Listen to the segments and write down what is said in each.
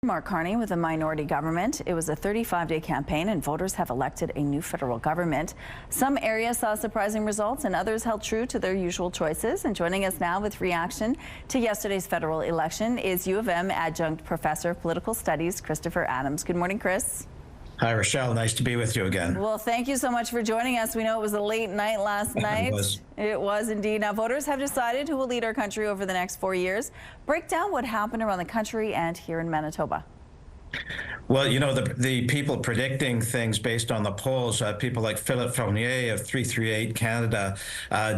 Mark Carney with a minority government. It was a 35-day campaign and voters have elected a new federal government. Some areas saw surprising results and others held true to their usual choices. And joining us now with reaction to yesterday's federal election is U of M adjunct professor of political studies, Christopher Adams. Good morning, Chris. Hi, Rochelle. Nice to be with you again. Well, thank you so much for joining us. We know it was a late night last night. It was indeed. Now, voters have decided who will lead our country over the next 4 years. Break down what happened around the country and here in Manitoba. Well, you know, the people predicting things based on the polls, people like Philippe Fournier of 338 Canada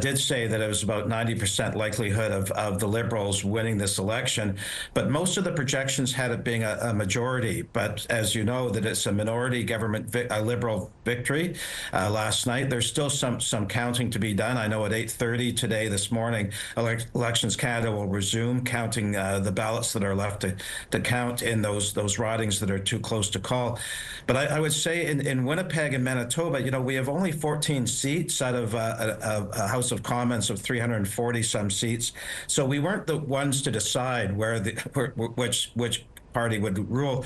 did say that it was about 90% likelihood of the Liberals winning this election. But most of the projections had it being a majority. But as you know, that it's a minority government, a Liberal victory last night. There's still some counting to be done. I know at 8:30 today, this morning, Elections Canada will resume counting the ballots that are left to count in those ridings that are too close to call. But I would say in Winnipeg and Manitoba, you know, we have only 14 seats out of a House of Commons of 340 some seats. So we weren't the ones to decide which party would rule.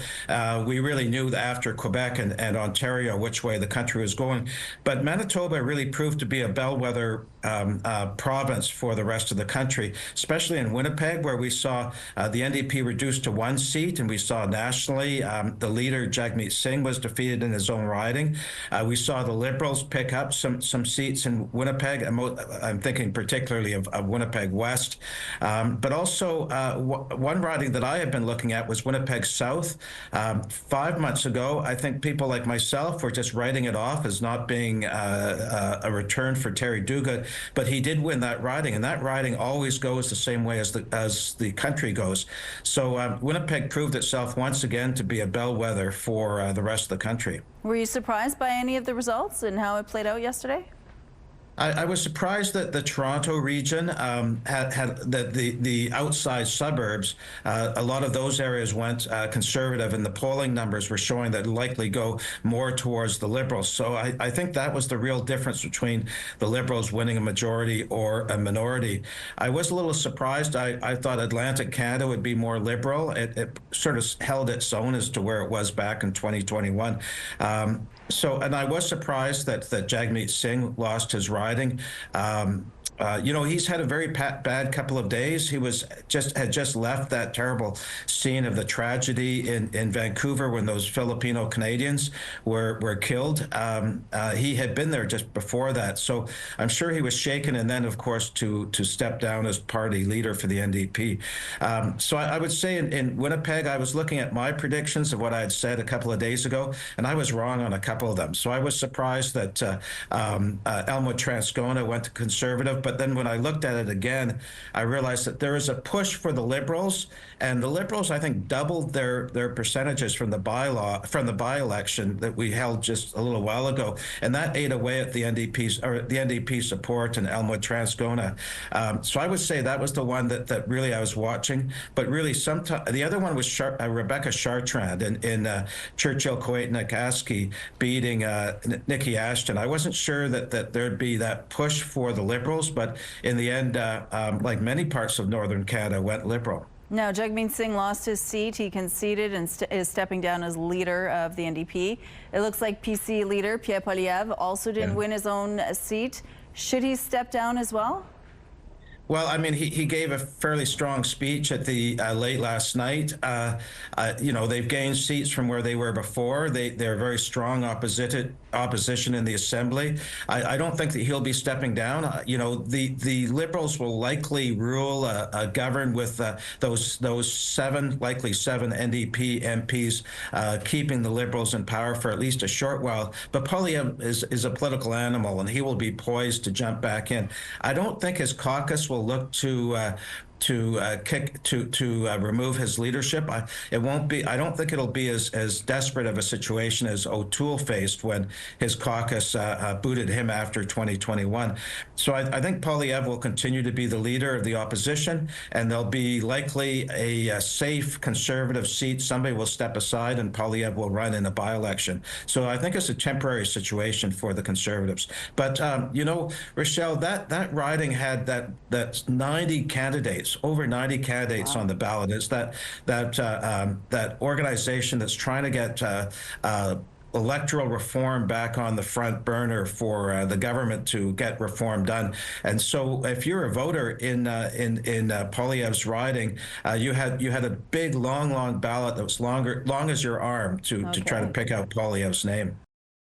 We really knew that after Quebec and Ontario which way the country was going. But Manitoba really proved to be a bellwether province for the rest of the country, especially in Winnipeg, where we saw the NDP reduced to 1 seat, and we saw nationally the leader, Jagmeet Singh, was defeated in his own riding. We saw the Liberals pick up some seats in Winnipeg. I'm thinking particularly of Winnipeg West. But also one riding that I have been looking at was Winnipeg South. 5 months ago, I think people like myself were just writing it off as not being a return for Terry Duguid, but he did win that riding, and that riding always goes the same way as the country goes. So Winnipeg proved itself once again to be a bellwether for the rest of the country. Were you surprised by any of the results and how it played out yesterday? I was surprised that the Toronto region had the outside suburbs. A lot of those areas went conservative, and the polling numbers were showing that likely go more towards the Liberals. So I think that was the real difference between the Liberals winning a majority or a minority. I was a little surprised. I thought Atlantic Canada would be more Liberal. It sort of held its own as to where it was back in 2021. And I was surprised that Jagmeet Singh lost his riding. You know, he's had a very bad couple of days. He had just left that terrible scene of the tragedy in Vancouver when those Filipino Canadians were killed. He had been there just before that, so I'm sure he was shaken. And then, of course, to step down as party leader for the NDP. So I would say in Winnipeg, I was looking at my predictions of what I had said a couple of days ago, and I was wrong on a couple of them. So I was surprised that Elmwood Transcona went to Conservative. But then when I looked at it again, I realized that there is a push for the Liberals, and the Liberals, I think, doubled their percentages from the by-election that we held just a little while ago, and that ate away at the NDP support in Elmwood Transcona. So I would say that was the one that really I was watching. But really, the other one was Rebecca Chartrand in Churchill, Kuwait, Nikaski beating Nikki Ashton. I wasn't sure that there'd be that push for the Liberals, but in the end, like many parts of Northern Canada, went Liberal. Now, Jagmeet Singh lost his seat. He conceded and is stepping down as leader of the NDP. It looks like PC leader Pierre Poilievre also didn't win his own seat. Should he step down as well? Well, I mean, he gave a fairly strong speech at the late last night. You know, they've gained seats from where they were before. They're very strong opposition in the Assembly. I don't think that he'll be stepping down. You know, the Liberals will likely rule, govern with those likely seven NDP MPs, keeping the Liberals in power for at least a short while. But Poilievre is a political animal, and he will be poised to jump back in. I don't think his caucus will look to remove his leadership. It won't be. I don't think it'll be as desperate of a situation as O'Toole faced when his caucus booted him after 2021. So I think Poilievre will continue to be the leader of the opposition, and there'll be likely a safe Conservative seat. Somebody will step aside, and Poilievre will run in a by-election. So I think it's a temporary situation for the Conservatives. But you know, Rochelle, that riding had that 90 candidates. candidates, over 90 candidates on the ballot. It's that organization that's trying to get electoral reform back on the front burner for the government to get reform done. And so, if you're a voter in Poilievre's riding, you had a big, long ballot that was long as your arm to try to pick out Poilievre's name.